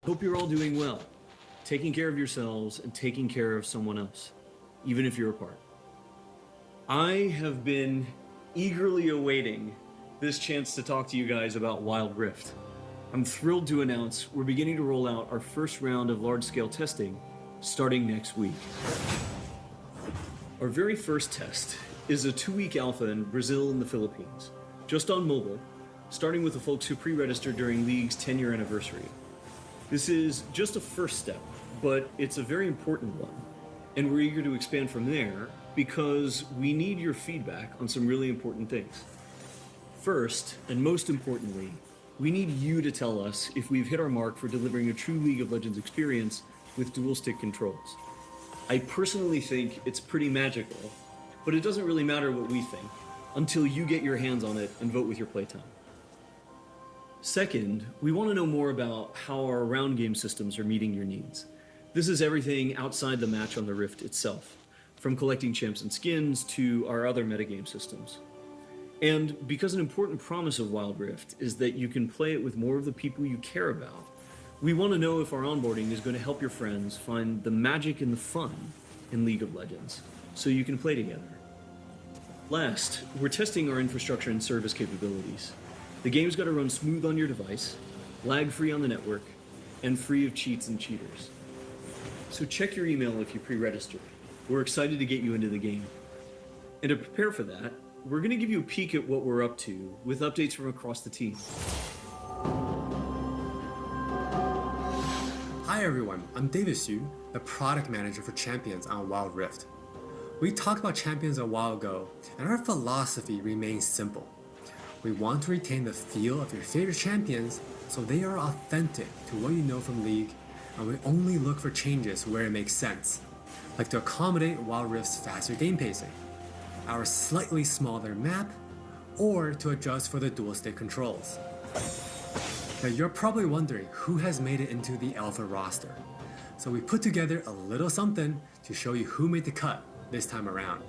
Hope you're all doing well, taking care of yourselves and taking care of someone else, even if you're apart. I have been eagerly awaiting this chance to talk to you guys about Wild Rift. I'm thrilled to announce we're beginning to roll out our first round of large-scale testing starting next week. Our very first test is a 2-week alpha in Brazil and the Philippines, just on mobile, starting with the folks who pre-registered during League's 10-year anniversary. This is just a first step, but it's a very important one, and we're eager to expand from there because we need your feedback on some really important things. First, and most importantly, we need you to tell us if we've hit our mark for delivering a true League of Legends experience with dual-stick controls. I personally think it's pretty magical, but it doesn't really matter what we think until you get your hands on it and vote with your playtime. Second, we want to know more about how our round game systems are meeting your needs. This is everything outside the match on the Rift itself, from collecting champs and skins to our other metagame systems. And because an important promise of Wild Rift is that you can play it with more of the people you care about, we want to know if our onboarding is going to help your friends find the magic and the fun in League of Legends, so you can play together. Last, we're testing our infrastructure and service capabilities. The game's got to run smooth on your device, lag-free on the network, and free of cheats and cheaters. So check your email if you pre-registered. We're excited to get you into the game. And to prepare for that, we're going to give you a peek at what we're up to with updates from across the team. Hi everyone, I'm David Xu, the product manager for Champions on Wild Rift. We talked about Champions a while ago, and our philosophy remains simple. We want to retain the feel of your favorite champions so they are authentic to what you know from League, and we only look for changes where it makes sense, like to accommodate Wild Rift's faster game pacing, our slightly smaller map, or to adjust for the dual stick controls. Now you're probably wondering who has made it into the alpha roster, so we put together a little something to show you who made the cut this time around.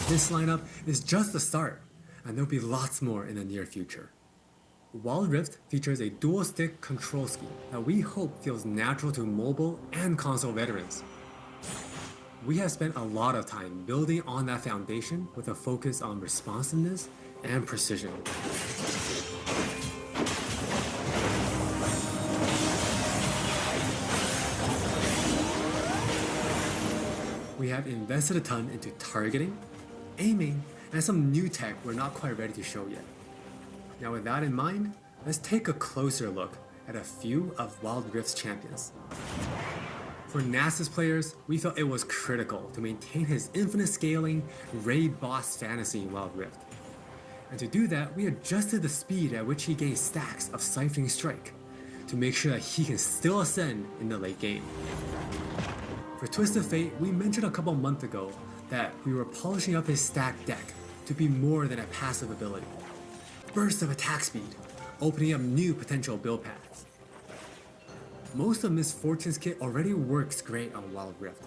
This lineup is just the start, and there'll be lots more in the near future. Wild Rift features a dual-stick control scheme that we hope feels natural to mobile and console veterans. We have spent a lot of time building on that foundation with a focus on responsiveness and precision. We have invested a ton into targeting, aiming, and some new tech we're not quite ready to show yet. Now with that in mind, let's take a closer look at a few of Wild Rift's champions. For Nasus players, we felt it was critical to maintain his infinite scaling raid boss fantasy in Wild Rift. And to do that, we adjusted the speed at which he gained stacks of Siphoning Strike to make sure that he can still ascend in the late game. For Twisted Fate, we mentioned a couple months ago that we were polishing up his stacked deck to be more than a passive ability. Burst of attack speed, opening up new potential build paths. Most of Miss Fortune's kit already works great on Wild Rift,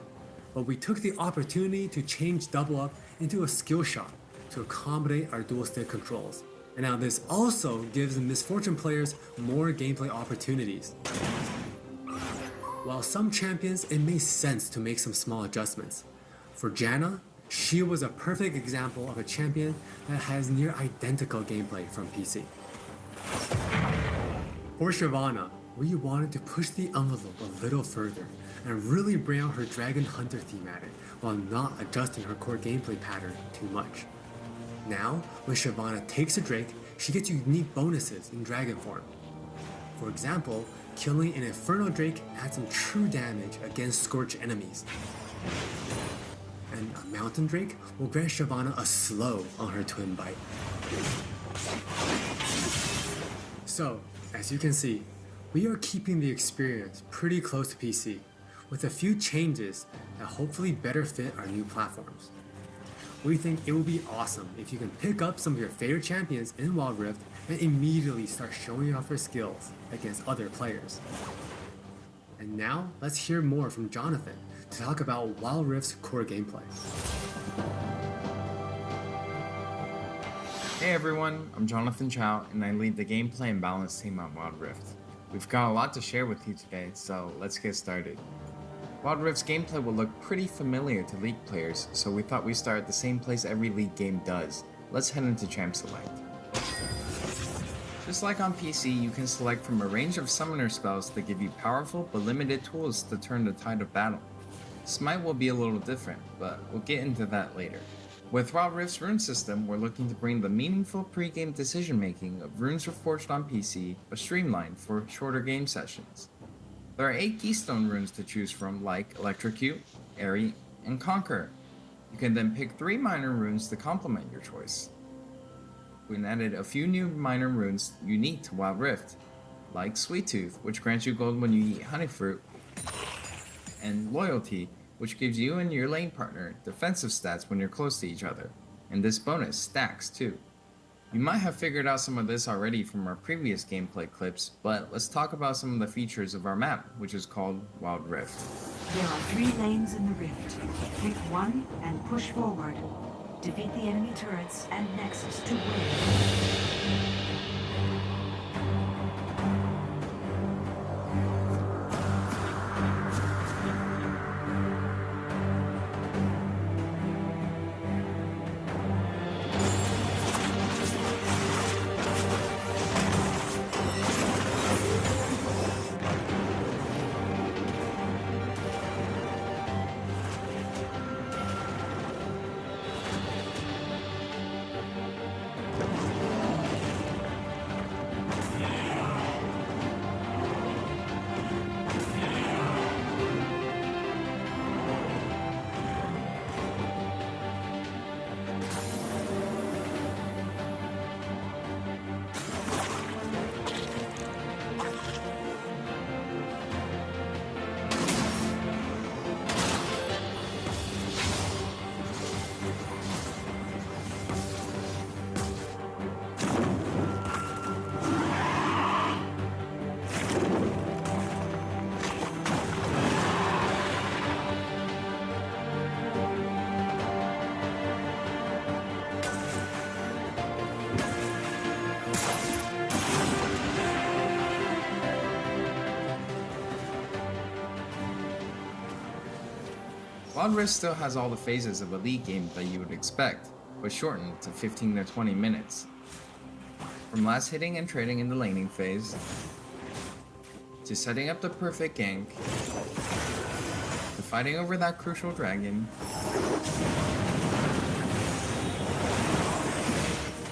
but we took the opportunity to change Double Up into a skill shot to accommodate our dual stick controls. And now this also gives the Miss Fortune players more gameplay opportunities. While some champions, it made sense to make some small adjustments. For Janna, she was a perfect example of a champion that has near identical gameplay from PC. For Shyvana, we wanted to push the envelope a little further and really bring out her Dragon Hunter thematic while not adjusting her core gameplay pattern too much. Now, when Shyvana takes a Drake, she gets unique bonuses in Dragon form. For example, killing an Infernal Drake adds some true damage against Scorch enemies. And a Mountain Drake will grant Shyvana a slow on her Twin Bite. So, as you can see, we are keeping the experience pretty close to PC, with a few changes that hopefully better fit our new platforms. We think it would be awesome if you can pick up some of your favorite champions in Wild Rift and immediately start showing off your skills against other players. And now, let's hear more from Jonathan to talk about Wild Rift's core gameplay. Hey everyone, I'm Jonathan Chow and I lead the gameplay and balance team on Wild Rift. We've got a lot to share with you today, so let's get started. Wild Rift's gameplay will look pretty familiar to League players, so we thought we'd start at the same place every League game does. Let's head into Champ Select. Just like on PC, you can select from a range of summoner spells that give you powerful but limited tools to turn the tide of battle. Smite will be a little different, but we'll get into that later. With Wild Rift's rune system, we're looking to bring the meaningful pre-game decision making of Runes Reforged on PC, but streamlined for shorter game sessions. There are 8 keystone runes to choose from, like Electrocute, Airy, and Conquer. You can then pick 3 minor runes to complement your choice. We added a few new minor runes unique to Wild Rift, like Sweet Tooth, which grants you gold when you eat honey fruit, and Loyalty, which gives you and your lane partner defensive stats when you're close to each other, and this bonus stacks too. You might have figured out some of this already from our previous gameplay clips, but let's talk about some of the features of our map, which is called Wild Rift. There are 3 lanes in the rift. Pick one and push forward. Defeat the enemy turrets and nexus to win. Wild Rift still has all the phases of a League game that you would expect, but shortened to 15 to 20 minutes. From last hitting and trading in the laning phase, to setting up the perfect gank, to fighting over that crucial dragon,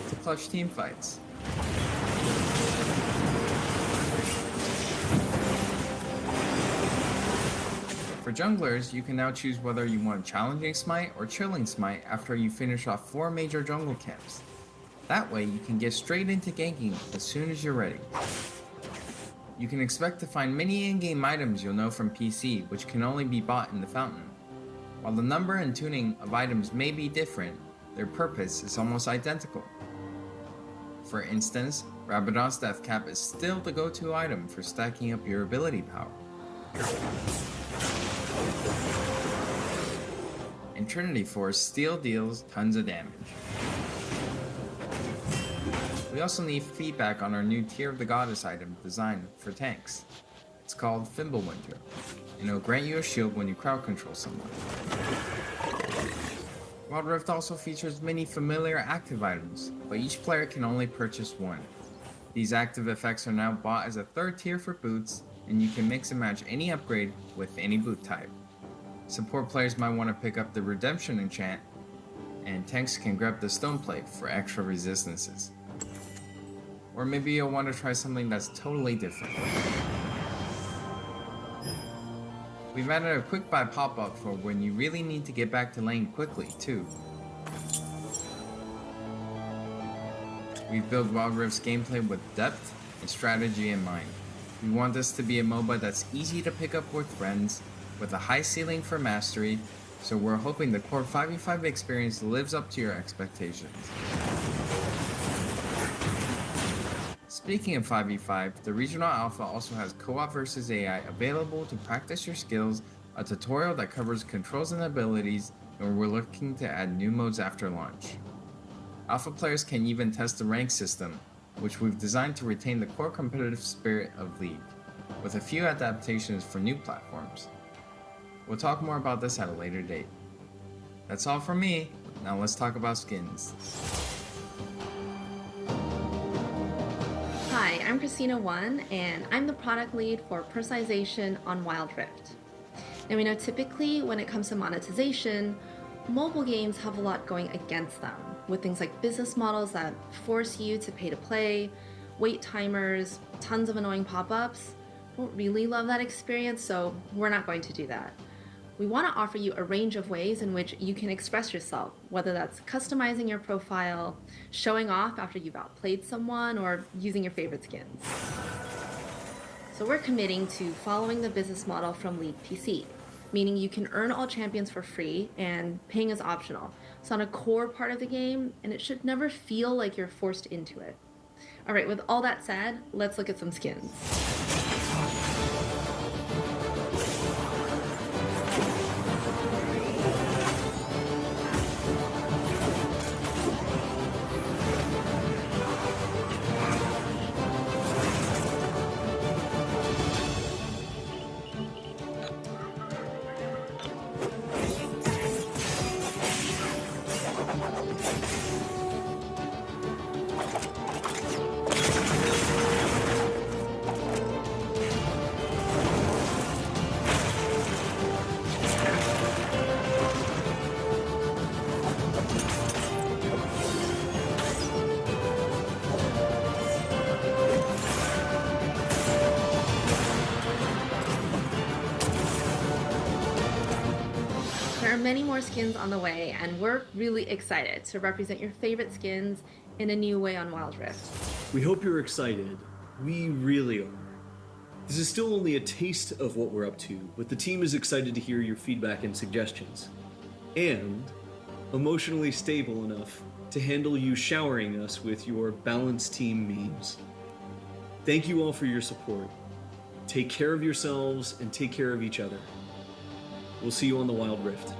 to clutch team fights. For junglers, you can now choose whether you want challenging smite or chilling smite after you finish off 4 major jungle camps. That way you can get straight into ganking as soon as you're ready. You can expect to find many in-game items you'll know from PC, which can only be bought in the fountain. While the number and tuning of items may be different, their purpose is almost identical. For instance, Rabadon's Death Cap is still the go-to item for stacking up your ability power. And Trinity Force still deals tons of damage. We also need feedback on our new Tear of the Goddess item designed for tanks. It's called Fimbulwinter, and it'll grant you a shield when you crowd control someone. Wild Rift also features many familiar active items, but each player can only purchase one. These active effects are now bought as a third tier for boots, and you can mix and match any upgrade with any boot type. Support players might want to pick up the Redemption enchant, and tanks can grab the Stone Plate for extra resistances. Or maybe you'll want to try something that's totally different. We've added a quick buy pop-up for when you really need to get back to lane quickly, too. We've built Wild Rift's gameplay with depth and strategy in mind. We want this to be a MOBA that's easy to pick up with friends, with a high ceiling for mastery, so we're hoping the core 5v5 experience lives up to your expectations. Speaking of 5v5, the Regional Alpha also has Co-op vs AI available to practice your skills, a tutorial that covers controls and abilities, and we're looking to add new modes after launch. Alpha players can even test the rank system, which we've designed to retain the core competitive spirit of League, with a few adaptations for new platforms. We'll talk more about this at a later date. That's all from me, now let's talk about skins. Hi, I'm Christina1, and I'm the product lead for personalization on Wild Rift. Now we know typically when it comes to monetization, mobile games have a lot going against them, with things like business models that force you to pay to play, wait timers, tons of annoying pop-ups. Don't really love that experience, so we're not going to do that. We want to offer you a range of ways in which you can express yourself, whether that's customizing your profile, showing off after you've outplayed someone, or using your favorite skins. So we're committing to following the business model from League PC, meaning you can earn all champions for free and paying is optional. It's not a core part of the game, and it should never feel like you're forced into it. All right, with all that said, let's look at some skins. There are many more skins on the way, and we're really excited to represent your favorite skins in a new way on Wild Rift. We hope you're excited. We really are. This is still only a taste of what we're up to, but the team is excited to hear your feedback and suggestions. And emotionally stable enough to handle you showering us with your balanced team memes. Thank you all for your support. Take care of yourselves and take care of each other. We'll see you on the Wild Rift.